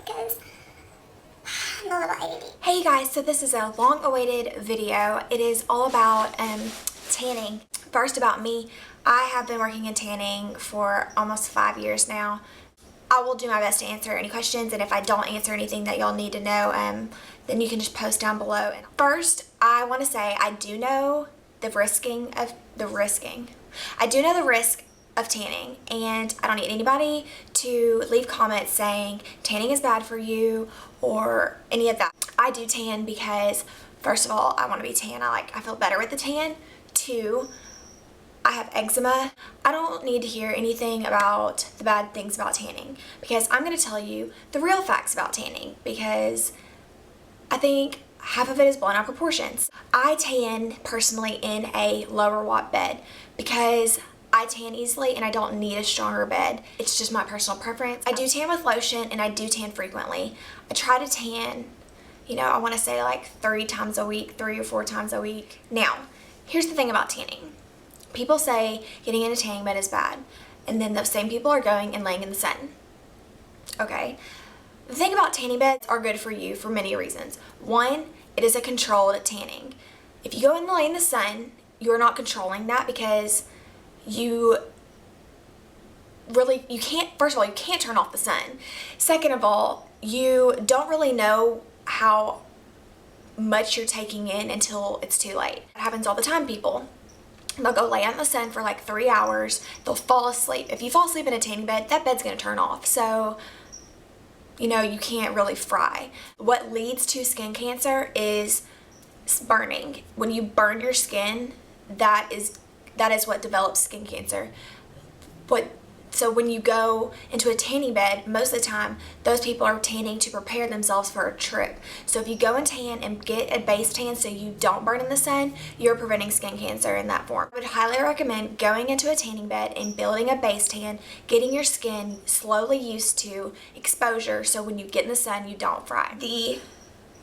because I'm a little ADD. Hey you guys, so this is a long-awaited video. It is all about tanning. First, about me, I have been working in tanning for almost 5 years now. I will do my best to answer any questions, and if I don't answer anything that y'all need to know, then you can just post down below. First, I want to say I do know the risk of tanning, and I don't need anybody to leave comments saying tanning is bad for you or any of that. I do tan because, first of all, I want to be tan. I feel better with the tan. 2, I have eczema. I don't need to hear anything about the bad things about tanning, because I'm going to tell you the real facts about tanning, because I think half of it is blown out of proportions. I tan personally in a lower watt bed because I tan easily and I don't need a stronger bed. It's just my personal preference. I do tan with lotion and I do tan frequently. I try to tan, I want to say like 3 times a week, 3 or 4 times a week. Now, here's the thing about tanning. People say getting in a tanning bed is bad, and then those same people are going and laying in the sun. Okay? The thing about tanning beds are good for you for many reasons. 1, it is a controlled tanning. If you go and lay in the sun, you're not controlling that, because you can't, first of all, you can't turn off the sun. Second of all, you don't really know how much you're taking in until it's too late. It happens all the time, people. They'll go lay out in the sun for like 3 hours. They'll fall asleep. If you fall asleep in a tanning bed, that bed's going to turn off. So, you can't really fry. What leads to skin cancer is burning. When you burn your skin, that is what develops skin cancer. So when you go into a tanning bed, most of the time, those people are tanning to prepare themselves for a trip. So if you go and tan and get a base tan so you don't burn in the sun, you're preventing skin cancer in that form. I would highly recommend going into a tanning bed and building a base tan, getting your skin slowly used to exposure so when you get in the sun, you don't fry. The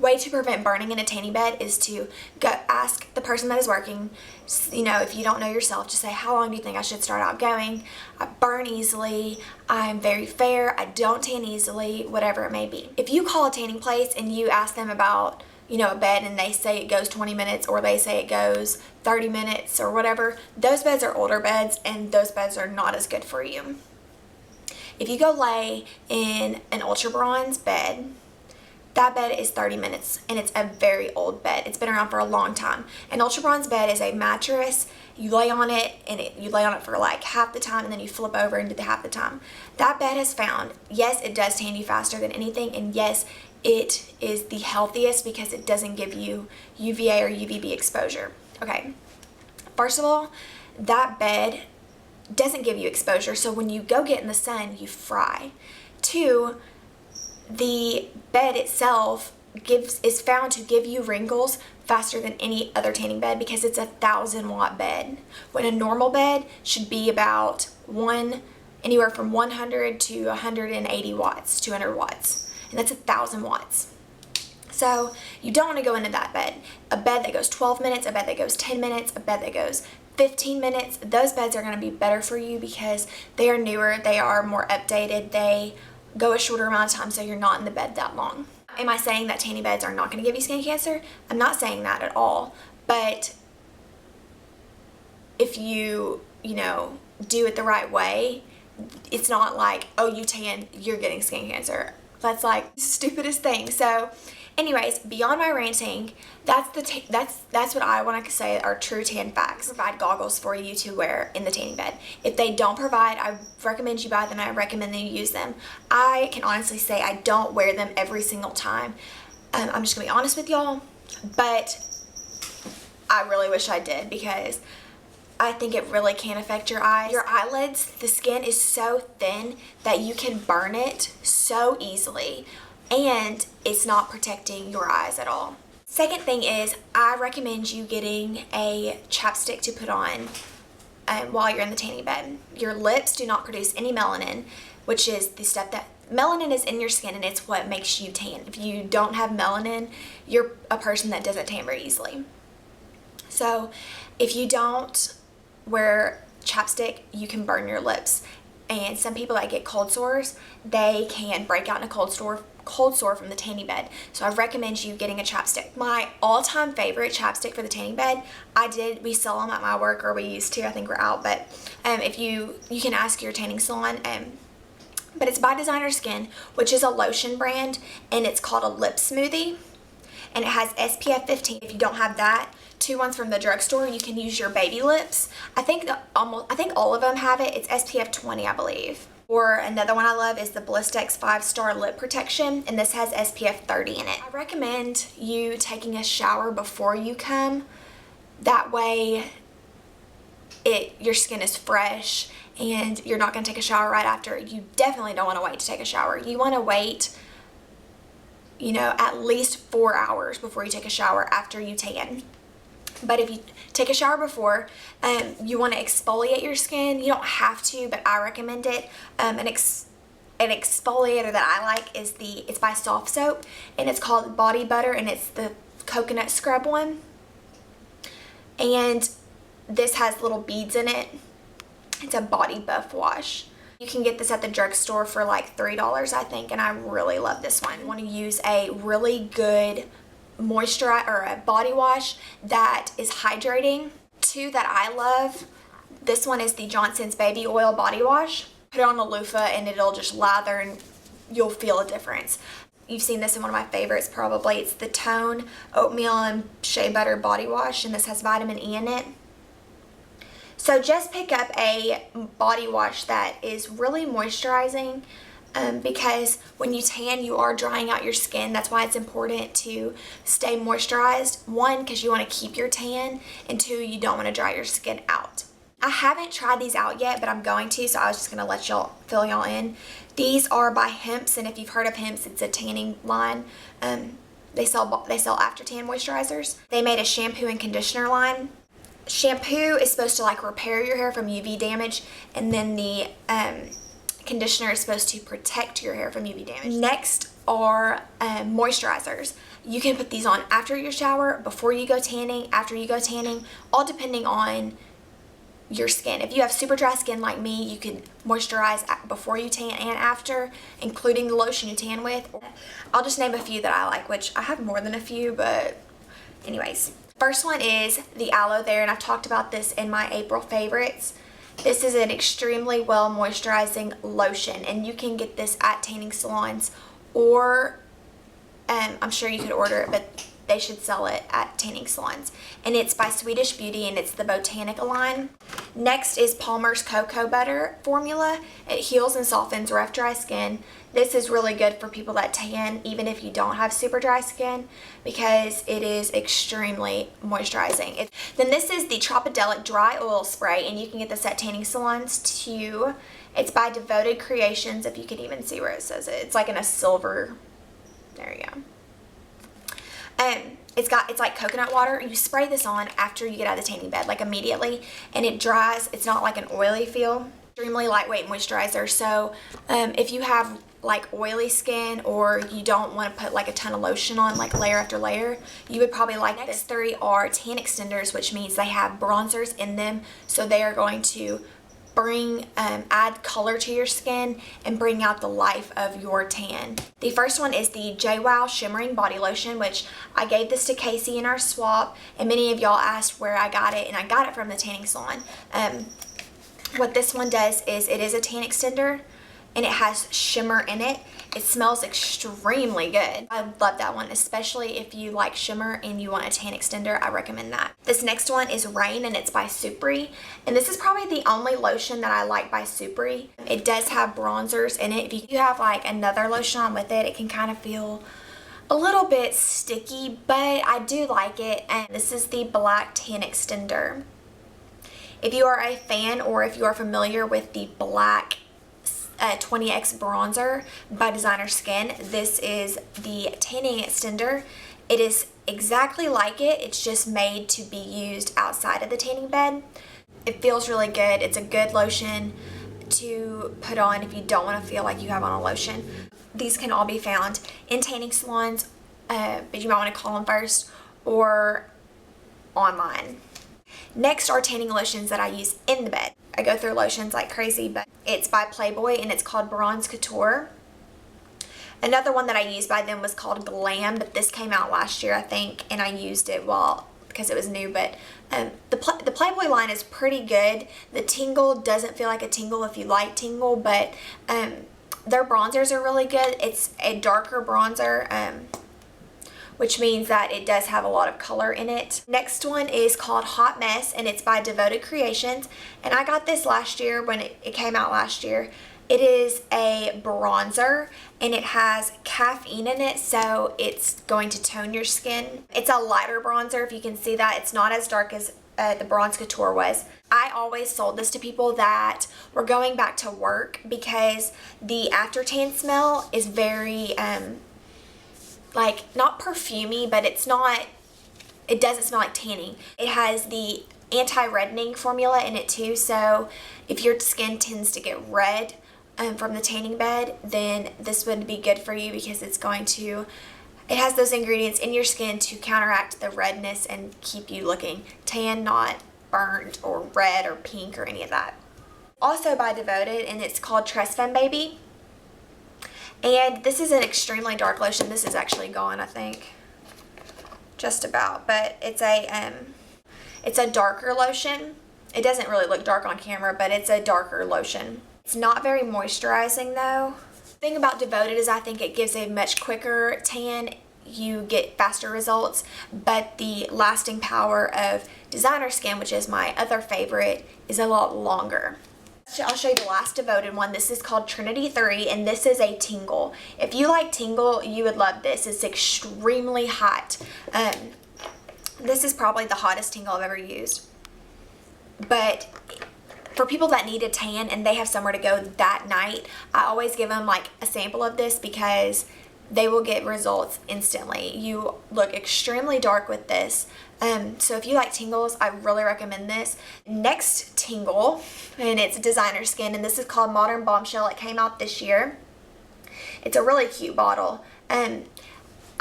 way to prevent burning in a tanning bed is to go ask the person that is working, if you don't know yourself, just say, how long do you think I should start out going? I burn easily, I'm very fair, I don't tan easily, whatever it may be. If you call a tanning place and you ask them about, a bed, and they say it goes 20 minutes or they say it goes 30 minutes or whatever, those beds are older beds and those beds are not as good for you. If you go lay in an ultra bronze bed, that bed is 30 minutes, and it's a very old bed. It's been around for a long time. An ultra bronze bed is a mattress. You lay on it, and you lay on it for like half the time, and then you flip over and do the half the time. That bed has found, yes, it does tan you faster than anything, and yes, it is the healthiest because it doesn't give you UVA or UVB exposure. Okay, first of all, that bed doesn't give you exposure, so when you go get in the sun, you fry. 2, the bed itself is found to give you wrinkles faster than any other tanning bed because it's a 1,000-watt bed, when a normal bed should be about anywhere from 100 to 180 watts, 200 watts, and that's 1,000 watts. So you don't want to go into that bed. A bed that goes 12 minutes, a bed that goes 10 minutes, a bed that goes 15 minutes, those beds are going to be better for you because they are newer, they are more updated, they go a shorter amount of time, so you're not in the bed that long. Am I saying that tanning beds are not going to give you skin cancer? I'm not saying that at all. But if you, do it the right way, it's not like, oh, you tan, you're getting skin cancer. That's like the stupidest thing. So anyways, beyond my ranting, that's what I want to say are true tan facts. Provide goggles for you to wear in the tanning bed. If they don't provide, I recommend you buy them. I recommend that you use them. I can honestly say I don't wear them every single time. I'm just gonna be honest with y'all, but I really wish I did, because I think it really can affect your eyes. Your eyelids, the skin is so thin that you can burn it so easily, and it's not protecting your eyes at all. Second thing is, I recommend you getting a chapstick to put on while you're in the tanning bed. Your lips do not produce any melanin, which is the stuff that melanin is in your skin, and it's what makes you tan. If you don't have melanin, you're a person that doesn't tan very easily. So if you don't wear chapstick, you can burn your lips. and some people that get cold sores, they can break out in a cold sore from the tanning bed. So I recommend you getting a chapstick. My all-time favorite chapstick for the tanning bed, we sell them at my work, or we used to, I think we're out, but if you can ask your tanning salon. But it's by Designer Skin, which is a lotion brand, and it's called a lip smoothie, and it has SPF 15. If you don't have that, 2 ones from the drugstore, you can use your baby lips. I think all of them have it. It's SPF 20, I believe. Or another one I love is the Blistex 5-Star Lip Protection, and this has SPF 30 in it. I recommend you taking a shower before you come. That way your skin is fresh and you're not going to take a shower right after. You definitely don't want to wait to take a shower. You want to wait, you know, at least 4 hours before you take a shower after you tan. But if you take a shower before, you want to exfoliate your skin. You don't have to, but I recommend it. An exfoliator that I like is it's by Soft Soap, and it's called Body Butter, and it's the coconut scrub one. And this has little beads in it. It's a body buff wash. You can get this at the drugstore for like $3, I think, and I really love this one. You want to use a really good moisturizer or a body wash that is hydrating. 2 that I love. This one is the Johnson's Baby Oil Body Wash. Put it on a loofah and it'll just lather and you'll feel a difference. You've seen this in one of my favorites probably. It's the Tone Oatmeal and Shea Butter Body Wash, and this has vitamin E in it. So just pick up a body wash that is really moisturizing, because when you tan, you are drying out your skin. That's why it's important to stay moisturized. 1, because you want to keep your tan, and 2, you don't want to dry your skin out. I haven't tried these out yet, but I'm going to, so I was just going to let y'all fill y'all in. These are by Hemp's, and if you've heard of Hemp's, it's a tanning line. They sell after tan moisturizers. They made a shampoo and conditioner line. Shampoo is supposed to like repair your hair from UV damage, and then the conditioner is supposed to protect your hair from UV damage. Next are moisturizers. You can put these on after your shower, before you go tanning, after you go tanning, all depending on your skin. If you have super dry skin like me, you can moisturize before you tan and after, including the lotion you tan with. I'll just name a few that I like, which I have more than a few, but anyways. First one is the Aloe There, and I've talked about this in my April favorites. This is an extremely well moisturizing lotion, and you can get this at tanning salons, or I'm sure you could order it, but they should sell it at tanning salons. And it's by Swedish Beauty, and it's the Botanica line. Next is Palmer's Cocoa Butter formula. It heals and softens rough, dry skin. This is really good for people that tan, even if you don't have super dry skin, because it is extremely moisturizing. Then this is the Tropidelic Dry Oil Spray, and you can get this at tanning salons too. It's by Devoted Creations, if you can even see where it says it. It's like in a silver, there you go. It's like coconut water. You spray this on after you get out of the tanning bed, like immediately, and it dries. It's not like an oily feel. Extremely lightweight moisturizer. So if you have like oily skin, or you don't want to put like a ton of lotion on, like layer after layer, you would probably like this. Next 3 are tan extenders, which means they have bronzers in them, so they are going to add color to your skin and bring out the life of your tan. The first one is the JWoww Shimmering Body Lotion, which I gave this to Casey in our swap, and many of y'all asked where I got it, and I got it from the tanning salon. What this one does is it is a tan extender, and it has shimmer in it. It smells extremely good. I love that one, especially if you like shimmer and you want a tan extender. I recommend that. This next one is Rain, and it's by Supri, and this is probably the only lotion that I like by Supri. It does have bronzers in it. If you have like another lotion on with it, it can kind of feel a little bit sticky, but I do like it. And this is the Black Tan Extender. If you are a fan, or if you are familiar with the Black 20X bronzer by Designer Skin, this is the tanning extender. It is exactly like it. It's just made to be used outside of the tanning bed. It feels really good. It's a good lotion to put on if you don't want to feel like you have on a lotion. These can all be found in tanning salons, but you might want to call them first, or online. Next are tanning lotions that I use in the bed. I go through lotions like crazy, but it's by Playboy and it's called Bronze Couture. Another one that I used by them was called Glam, but this came out last year, I think, and I used it because it was new. But the Playboy line is pretty good. The tingle doesn't feel like a tingle if you like tingle, but their bronzers are really good. It's a darker bronzer, which means that it does have a lot of color in it. Next one is called Hot Mess, and it's by Devoted Creations, and I got this last year when it came out last year. It is a bronzer and it has caffeine in it, so it's going to tone your skin. It's a lighter bronzer, if you can see that. It's not as dark as the Bronze Couture was. I always sold this to people that were going back to work because the after tan smell is very like not perfumey, but it doesn't smell like tanning. It has the anti-reddening formula in it too, so if your skin tends to get red from the tanning bed, then this would be good for you because it has those ingredients in your skin to counteract the redness and keep you looking tan, not burnt or red or pink or any of that. Also by Devoted, and it's called Trust Fund Baby. And this is an extremely dark lotion. This is actually gone, I think. Just about. But it's a darker lotion. It doesn't really look dark on camera, but it's a darker lotion. It's not very moisturizing though. The thing about Devoted is I think it gives a much quicker tan. You get faster results, but the lasting power of Designer Skin, which is my other favorite, is a lot longer. I'll show you the last Devoted one. This is called Trinity 3, and this is a tingle. If you like tingle, you would love this. It's extremely hot. This is probably the hottest tingle I've ever used. But for people that need a tan and they have somewhere to go that night, I always give them like a sample of this because they will get results instantly. You look extremely dark with this. So if you like tingles, I really recommend this. Next tingle, and it's Designer Skin, and this is called Modern Bombshell. It came out this year. It's a really cute bottle.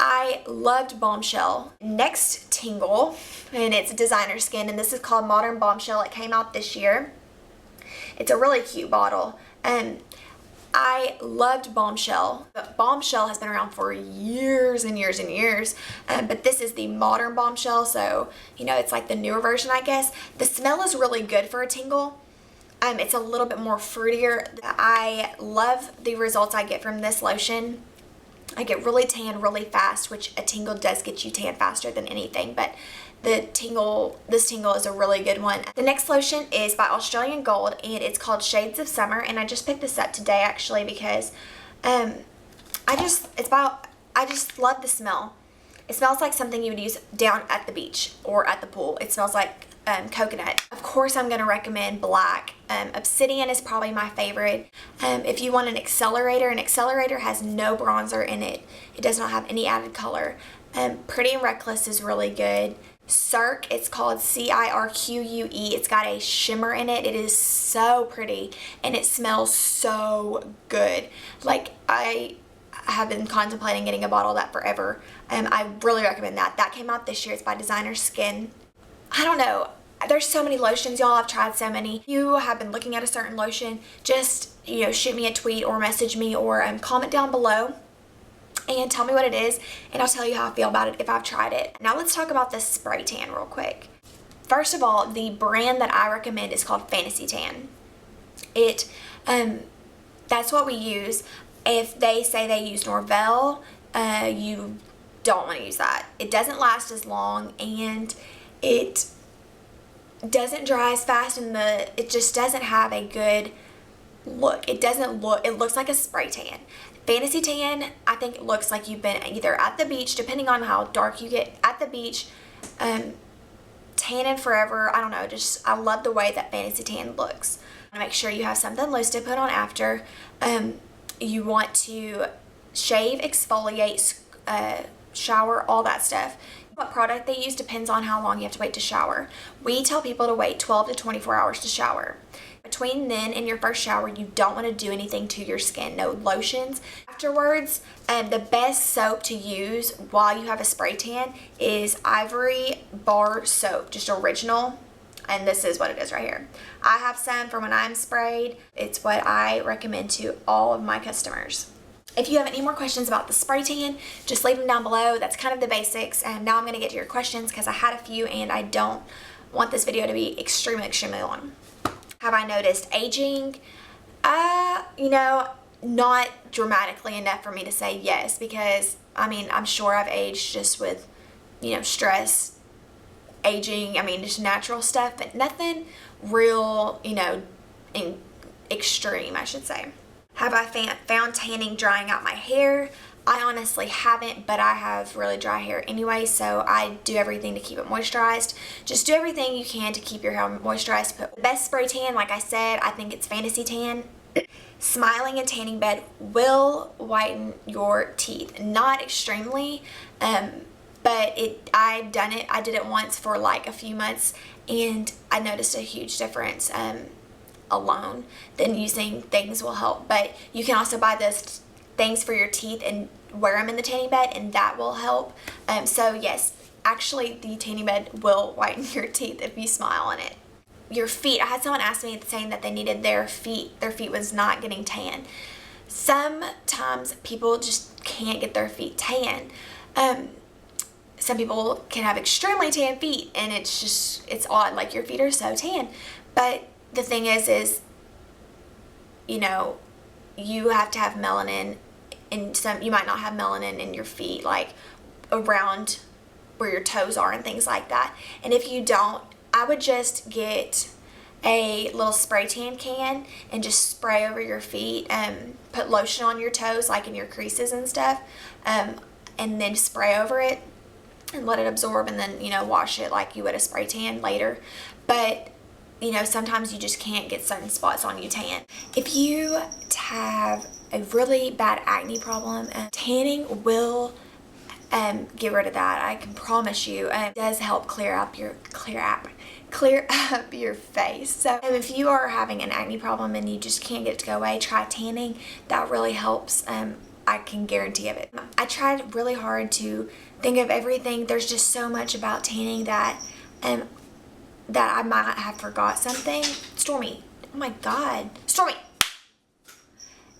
I loved Bombshell. Next tingle, and it's Designer Skin, and this is called Modern Bombshell. It came out this year. It's a really cute bottle. I loved Bombshell, but Bombshell has been around for years and years and years, but this is the Modern Bombshell, so you know, it's like the newer version, I guess. The smell is really good for a tingle. It's a little bit more fruitier. I love the results I get from this lotion. I get really tan really fast, which a tingle does get you tan faster than anything, but this tingle is a really good one. The next lotion is by Australian Gold, and it's called Shades of Summer, and I just picked this up today actually because I just love the smell. It smells like something you would use down at the beach or at the pool. It smells like coconut. Of course, I'm going to recommend black. Obsidian is probably my favorite. If you want an accelerator has no bronzer in it. It does not have any added color. Pretty and Reckless is really good. Cirque, it's called Cirque. It's got a shimmer in it. It is so pretty and it smells so good. Like, I have been contemplating getting a bottle of that forever. I really recommend that. That came out this year. It's by Designer Skin. I don't know. There's so many lotions, y'all. I've tried so many. If you have been looking at a certain lotion, just, you know, shoot me a tweet or message me or comment down below and tell me what it is, and I'll tell you how I feel about it if I've tried it. Now let's talk about the spray tan real quick. First of all, the brand that I recommend is called Fantasy Tan. That's what we use. If they say they use Norvell, you don't want to use that. It doesn't last as long, and it doesn't dry as fast, and it just doesn't have a good look. It looks like a spray tan. Fantasy Tan, I think it looks like you've been either at the beach, depending on how dark you get at the beach, tanning forever. I don't know, I love the way that Fantasy Tan looks. Make sure you have something loose to put on after. You want to shave, exfoliate, shower, all that stuff. What product they use depends on how long you have to wait to shower. We tell people to wait 12 to 24 hours to shower. Between then and your first shower, you don't want to do anything to your skin. No lotions. Afterwards, the best soap to use while you have a spray tan is Ivory Bar soap, just original and this is what it is right here. I have some for when I'm sprayed. It's what I recommend to all of my customers. If you have any more questions about the spray tan, just leave them down below. That's kind of the basics. And now I'm going to get to your questions because I had a few and I don't want this video to be extremely long. Have I noticed aging? You know, not dramatically enough for me to say yes, because I mean, I'm sure I've aged just with, you know, stress, aging, I mean, just natural stuff, but nothing real, you know, extreme, I should say. Have I found tanning drying out my hair? I honestly haven't, but I have really dry hair anyway, so I do everything to keep it moisturized. Just do everything you can to keep your hair moisturized. But the best spray tan, like I said, I think it's Fantasy Tan. Smiling and tanning bed will whiten your teeth. Not extremely, but I've done it. I did it once for like a few months, and I noticed a huge difference alone. Then using things will help. But you can also buy those things for your teeth and wear them in the tanning bed, and that will help. So yes, actually the tanning bed will whiten your teeth if you smile on it. Your feet, I had someone ask me saying that they needed their feet was not getting tan. Sometimes people just can't get their feet tan. Some people can have extremely tan feet, and it's odd, like your feet are so tan. But the thing is, you know, you have to have melanin, and you might not have melanin in your feet, like around where your toes are and things like that. And if you don't, I would just get a little spray tan can and just spray over your feet and put lotion on your toes, like in your creases and stuff, and then spray over it and let it absorb, and then, you know, wash it like you would a spray tan later. But you know, sometimes you just can't get certain spots on you tan. If you have a really bad acne problem, tanning will get rid of that. I can promise you. It does help clear up your face. So if you are having an acne problem and you just can't get it to go away, try tanning. That really helps. I can guarantee of it. I tried really hard to think of everything. There's just so much about tanning that I might have forgot something. Stormy, oh my God, Stormy.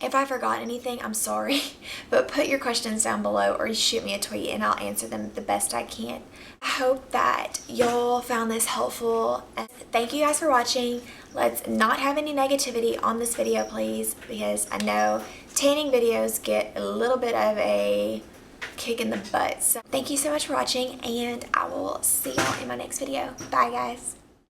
If I forgot anything, I'm sorry, but put your questions down below or shoot me a tweet and I'll answer them the best I can. I hope that y'all found this helpful. Thank you guys for watching. Let's not have any negativity on this video, please, because I know tanning videos get a little bit of a kick in the butt. So thank you so much for watching, and I will see y'all in my next video. Bye, guys.